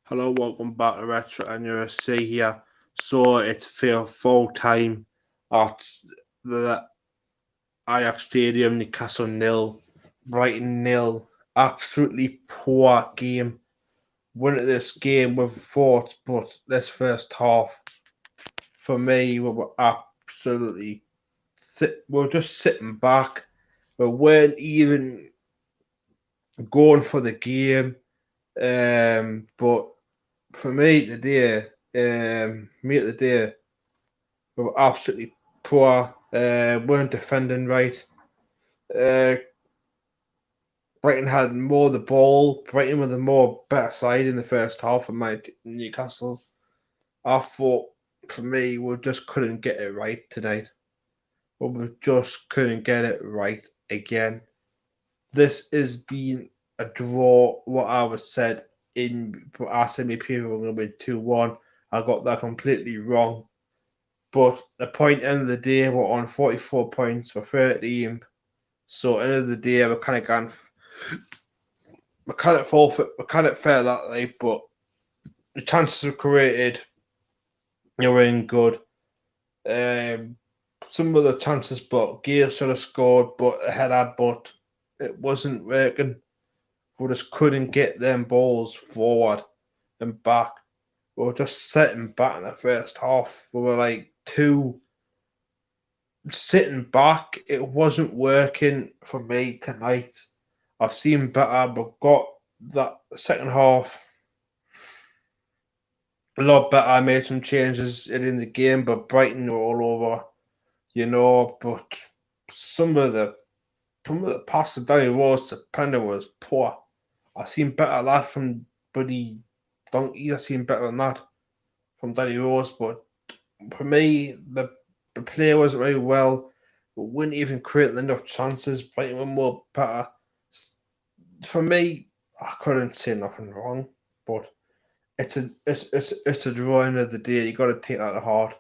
Hello, welcome back to Retro and you're see here. So it's for full time at the Ajax Stadium, Newcastle nil, Brighton nil. Absolutely poor game. Winning this game with thoughts, but this first half for me we were absolutely we were just sitting back. We weren't even going for the game. But for me today, we were absolutely poor. Weren't defending right. Uh, Brighton had more of the ball. Brighton were the more better side in the first half of my Newcastle. I thought for me we just couldn't get it right tonight. We just couldn't get it right again. This has been a draw. What I was said in our semi period we're going to be 2-1. I got that completely wrong. But the point end of the day, we're on 44 points for 13. So end of the day, we're kind of gone. We kind of forfeit. We kind of fair that way, but the chances are created. You're in good. Um, some of the chances, but Gear should have scored, but a header, but it wasn't working. We just couldn't get them balls forward and back. We were just sitting back in the first half. We were like sitting back. It wasn't working for me tonight. I've seen better, but got that second half a lot better. I made some changes in the game, but Brighton were all over, But some of the some of the passes Danny Rose to Pender was poor. I've seen better that from Buddy Donkey. I've seen better than that from Danny Rose, but for me, the player wasn't very well. Wouldn't even create enough chances. Brighton were more better. For me, I couldn't say nothing wrong, but it's a draw end of the day. You got to take that to heart.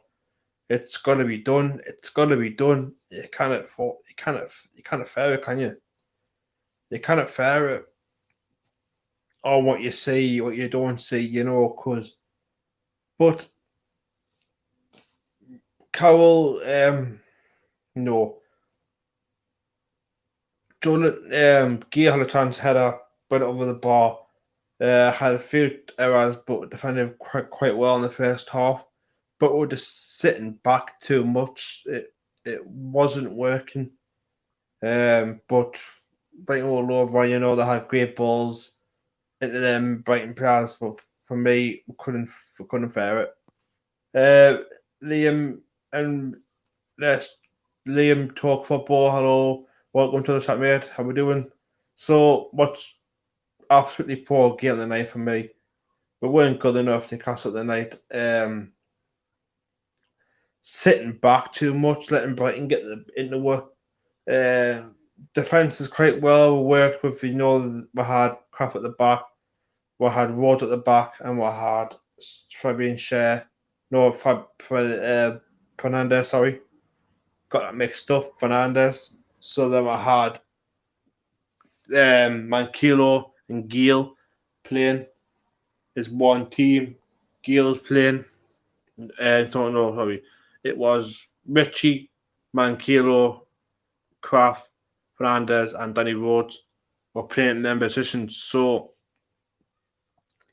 It's got to be done. It's got to be done. You can't fair it, can you? You can't fair it on what you see, what you don't see, Cause but Carroll, no, Jordan, Gear had a chance header, went over the bar. Had a few errors, but defended quite well in the first half. But we're just sitting back too much. It wasn't working. But Brighton all over. They had great balls into them Brighton players. But for me, we couldn't fare it. Uh, Liam and let's Liam talk football. Hello, welcome to the chat, mate. How we doing? So, what's absolutely poor game of the night for me? We weren't good enough to cast at the night. Sitting back too much, letting Brighton get into work. Uh, Defence is quite well. We worked with, we had Kraft at the back, we had Ward at the back, and we had Fabian Share. No, Fernandez, sorry. Got that mixed up. Fernandez. So then I had Mankilo and Giel playing as one team. Giel's playing. Don't know, sorry. It was Richie, Mankilo, Kraft, Fernandez, and Danny Rhodes were playing in them positions. So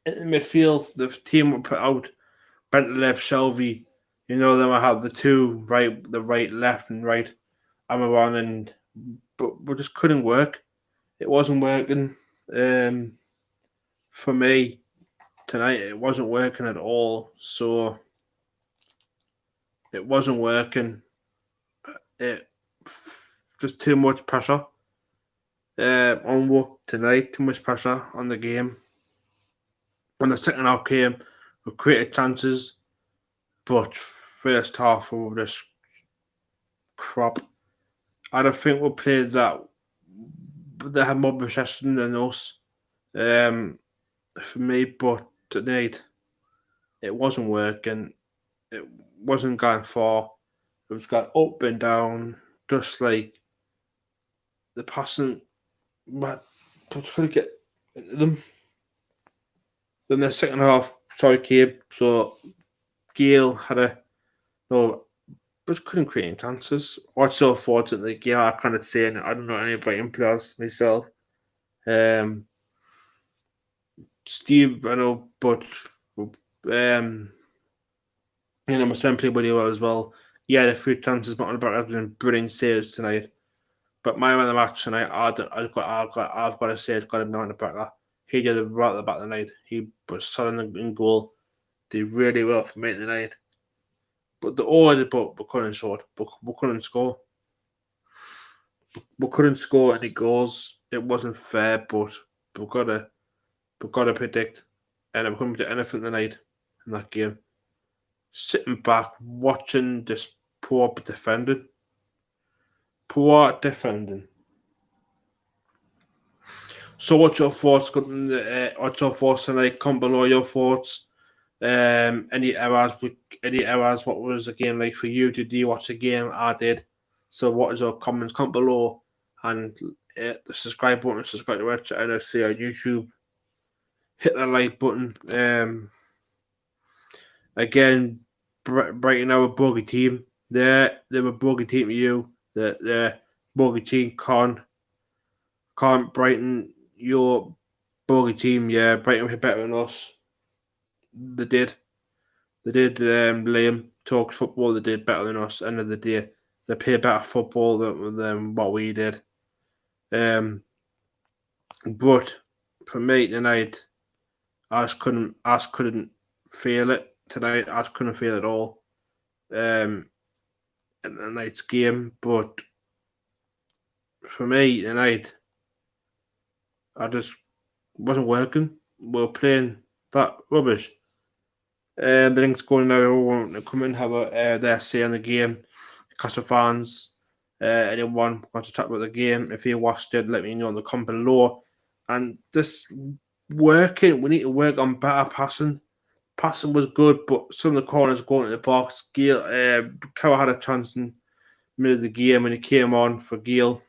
in the midfield, the team were put out Bentley, Shelby. Then I have the two right, left, and right. Amaran but we just couldn't work. It wasn't working. Um, for me tonight, it wasn't working at all. So it wasn't working. It just too much pressure on work tonight. Too much pressure on the game. When the second half came, we created chances, but first half we were just crap. I don't think we played that. They had more possession than us. Um, for me, but tonight it wasn't working. It wasn't going far. It was going up and down, just like the passing. But couldn't get into them. Then the second half, came. So Gale had but couldn't create any chances. Also, fortunately, Gale, I kind of saying I don't know any Brighton players myself. Steve, I know, but my son played really well as well. He had a few chances, but about having brilliant saves tonight. But my man of the match tonight, I've got to say, it's got to be on the back. He did it right at the back of the night. He was solid in goal. Did really well for me tonight. But the order, but we couldn't score. We couldn't score. We couldn't score any goals. It wasn't fair, but we've got to predict. And we couldn't predict anything tonight in that game. Sitting back, watching this poor defending. Poor defending. So, what's your thoughts? What's your thoughts tonight? Comment below your thoughts. Any errors? What was the game like for you? Did you watch the game? I did. So, what is your comments? Comment below and the subscribe button. Subscribe to our channel. See our YouTube. Hit the like button. Again, Brighton are a bogey team. They're a bogey team to you. The bogey team can't Brighton. Your bogey team, yeah, Brighton were better than us. They did. Liam talks football. They did better than us. End of the day, they play better football than what we did. But for me tonight, I just couldn't feel it tonight. I just couldn't feel it at all. In the night's game, but for me tonight, I just wasn't working. We were playing that rubbish. The link's going now. Everyone to come and have their say on the game. Newcastle fans, anyone wants to chat about the game, if you watched it, let me know in the comment below. And just working, we need to work on better passing. Passing was good, but some of the corners going to the box. Gale, Cow had a chance in the middle of the game when he came on for Gale.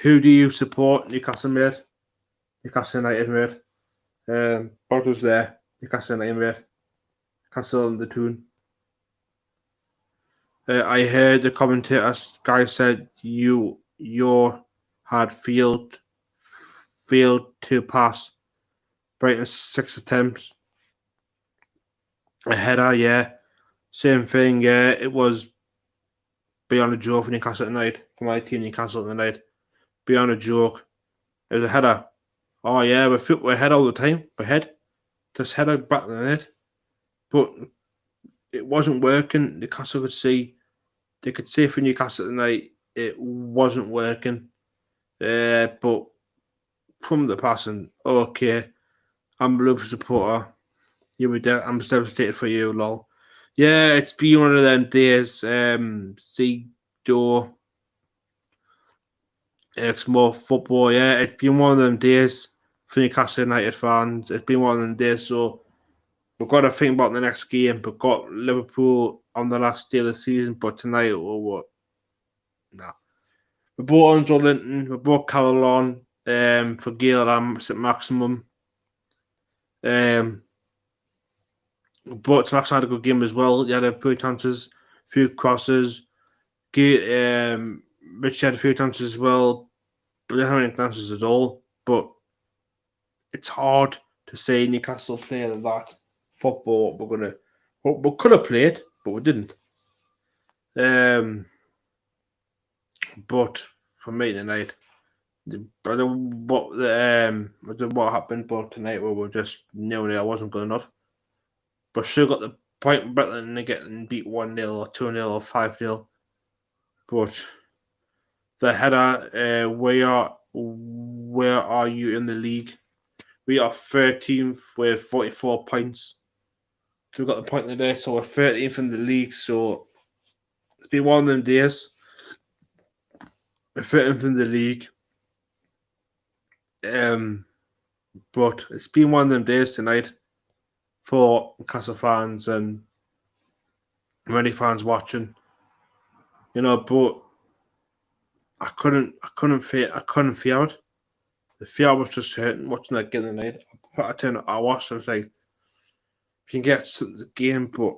Who do you support? Newcastle mate. Newcastle United mate. Bod was there. Newcastle United mate. Newcastle on the tune. I heard the commentator guy said you had failed to pass Brighton's 6 attempts. A header, yeah. Same thing, yeah. It was beyond a joke for Newcastle tonight. For my team, Newcastle tonight. Beyond a joke. It was a header. Oh yeah, we're head all the time. We're head. Just header back in the net. But it wasn't working. Newcastle could see. They could see for Newcastle tonight it wasn't working. But from the passing, okay. I'm a Liverpool supporter. I'm devastated for you, lol. Yeah, it's been one of them days. Door. It's more football, yeah. It's been one of them days for Newcastle United fans. It's been one of them days, so we've got to think about the next game. We've got Liverpool on the last day of the season, but tonight, or what? Nah. We bought Andrew Linton, we bought Carroll on for Gale at maximum. But Max had a good game as well. He had a few chances, few crosses. Rich had a few chances as well, but they didn't have any chances at all. But it's hard to say Newcastle playing that football. We could have played, but we didn't. But for me tonight, I don't know what happened, but tonight we were just knowing I wasn't good enough. But still got the point better than getting beat 1-0 or 2-0 or 5-0. But the header, where are you in the league? We are 13th with 44 points. So we've got the point today, so we're 13th in the league. So it's been one of them days. We're 13th in the league. But it's been one of them days tonight for Newcastle fans and many fans watching. But I couldn't feel it. The fear was just hurting watching that game tonight. I turned I watched. I was like, you can get to the game, but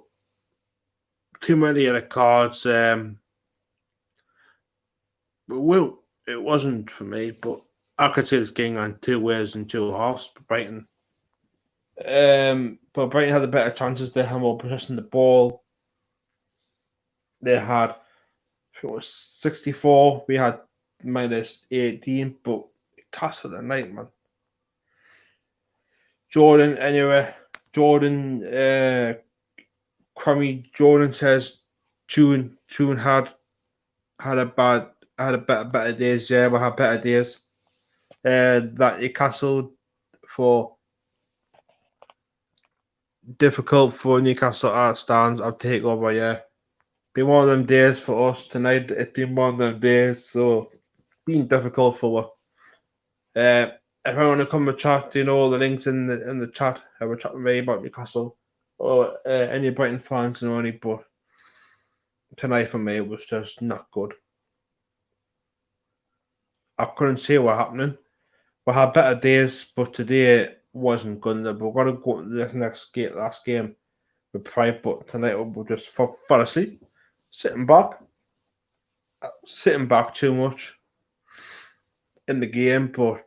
too many of the cards. Well, it wasn't for me, but I could see this game on two ways and two halves for Brighton. But Brighton had the better chances. They had more possession of the ball. They had, I think it was 64. We had minus 18, but Castle the night, man. Jordan, anyway. Jordan, Crummy Jordan says Tune had a better days. Yeah, we had better days. That Newcastle for difficult for Newcastle art stands. I'll take over. Yeah, been one of them days for us tonight. It's been one of them days, so been difficult for. Uh, if I want to come and chat, the links in the chat. Have a chat with me about Newcastle or any Brighton fans and only. But tonight for me was just not good. I couldn't see what happening. We had better days, but today wasn't good enough. We're going to go to this last game with pride, but tonight we'll just fall asleep, sitting back too much in the game, but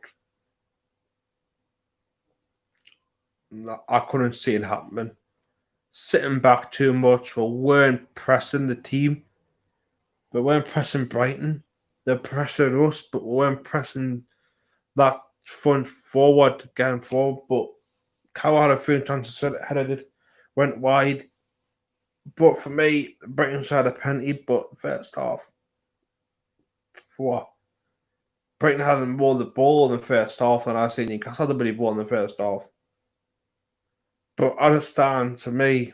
I couldn't see it happening. Sitting back too much. We weren't pressing the team. We weren't pressing Brighton. They're pressing us, but we weren't pressing that front forward, getting forward. But Cow had a few chances headed it, went wide. But for me, Brighton had a penalty, but first half, what? Brighton had more the ball in the first half than I seen Newcastle had the ball in the first half. But as it stands, to me,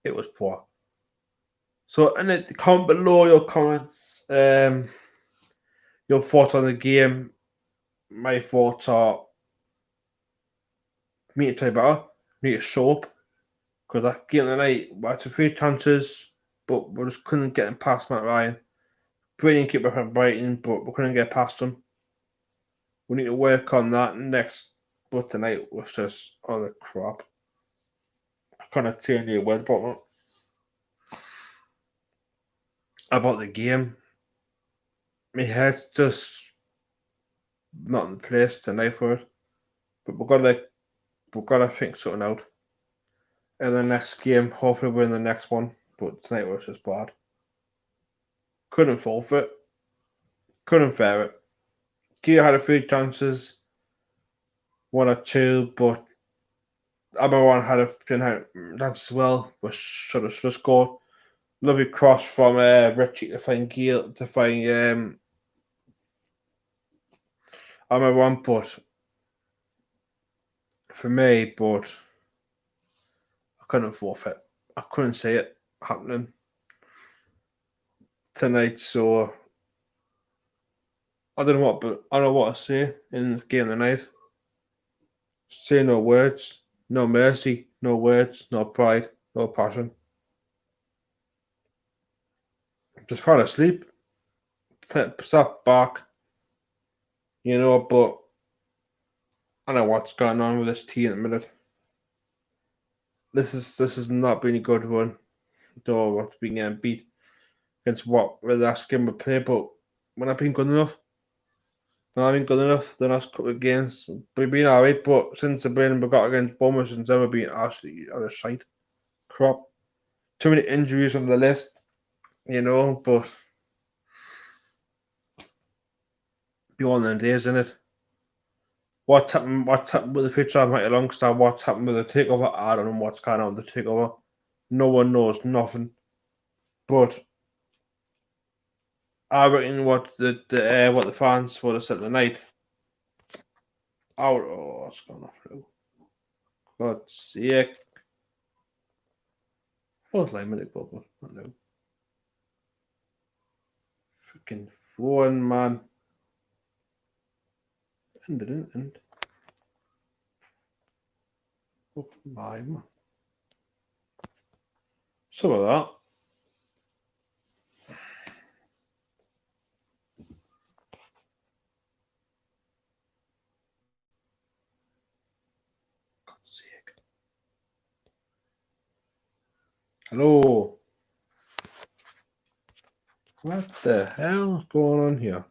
it was poor. So, in the comment below your comments, your thoughts on the game. My thoughts are, we need to play better, we need to show up. Because that game tonight, we had a few chances, but we just couldn't get them past Matt Ryan. Brilliant keeper from Brighton, but we couldn't get past him. We need to work on that next. But tonight was just other crap. I can't tell you a word about the game. My head's just not in place tonight for it. But we've got to think something out. In the next game, hopefully we're in the next one. But tonight was just bad. Couldn't forfeit. Couldn't fare it. Kia had a few chances, one or two, but everyone had a chance as well. We should have scored. Lovely cross from Richie to find Gale to find everyone, but for me, but I couldn't forfeit. I couldn't see it happening tonight, so I don't know what to say in this game tonight. Say no words, no mercy, no words, no pride, no passion. Just fall asleep, sat back, but I don't know what's going on with this team at the minute. This is not been a good one. Though what's been getting beat against what the last game we played, but we're not been good enough. We're not been good enough the last couple of games. We've been alright, but since the win we got against Bournemouth, since then we've been absolutely out of sight. Crap. Too many injuries on the list, but be one of them days, isn't it? What's happened with the future of Mighty Longstar? What's happened with the takeover? I don't know what's going on with the takeover. No one knows nothing. But I reckon what the fans would have said tonight. Oh, what's going on through? God's sake. What's like minute bubble? I don't know. Freaking phone, man. And. Oh my man. Some of that. sake. Hello. What the hell is going on here?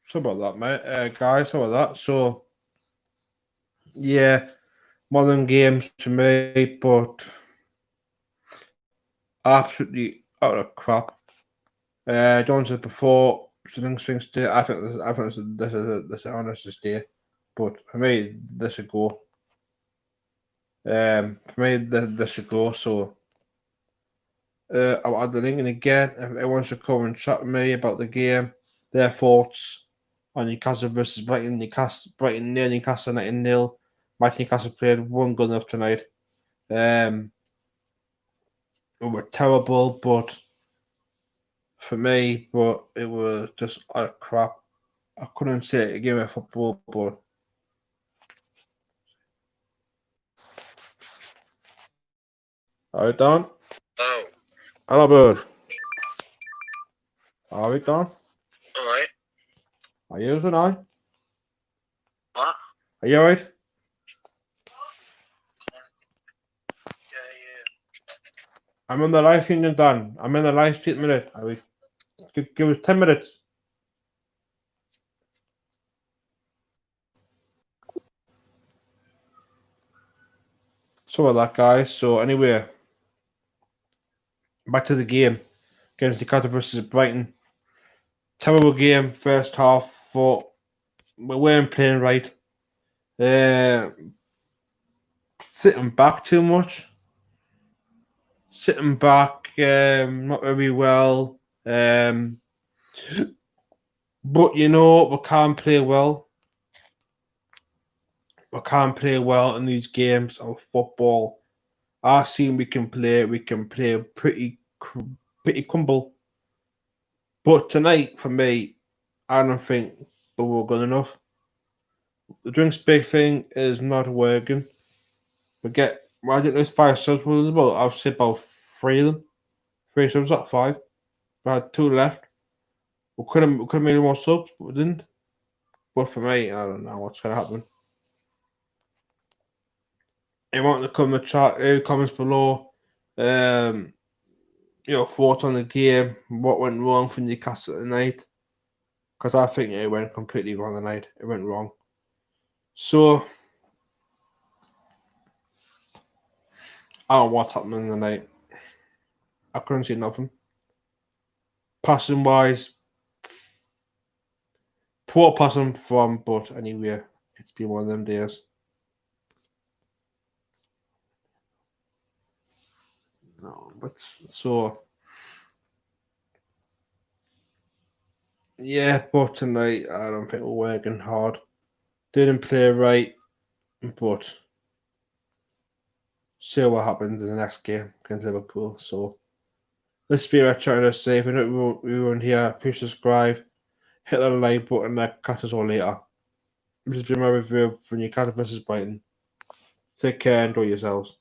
So about that, mate. Guys, so about that. So, yeah, one of them games to me, but absolutely out of crap. John said before, Swings Day. I think this is honest day, but for me, this should go. For me, this should go. So, I'll add the link in again. If anyone should come and chat with me about the game, their thoughts on Newcastle versus Brighton. Brighton near Newcastle 19-0. Might Newcastle played one good enough tonight. We were terrible, but for me, but it was just utter crap. I couldn't say a game of football, but are we done? Oh, Hello, bird. Are we done? alright. Are you tonight? What? Are you alright? Yeah. I'm in the live stream, done. I'm in the live stream minute. Are we? Give us 10 minutes. So about that, guys. So anyway, back to the game against Newcastle versus Brighton. Terrible game first half, but we weren't playing right. Sitting back too much. Sitting back, not very well. But you know we can't play well. We can't play well in these games of football. I've seen we can play. We can play pretty crumble. But tonight, for me, I don't think we were good enough. The drinks big thing is not working. Well, I think there's 5 subs with us, but I'll say about 3 of them. 3 subs, not 5. We had 2 left. We could have made more subs, but we didn't. But for me, I don't know what's gonna happen. If you want to come in the chat, comments below. Um, thoughts on the game, what went wrong for Newcastle tonight? Because I think it went completely wrong tonight. It went wrong. So I don't know what's happening tonight. I couldn't see nothing. Passing wise, poor passing from, but anyway, it's been one of them days. No, but so yeah, but tonight I don't think we're working hard. Didn't play right, but see what happens in the next game against Liverpool. So let's be right trying to say if you're not here, please subscribe, hit that like button, catch us all later. This has been my review for Newcastle versus Brighton. Take care, enjoy yourselves.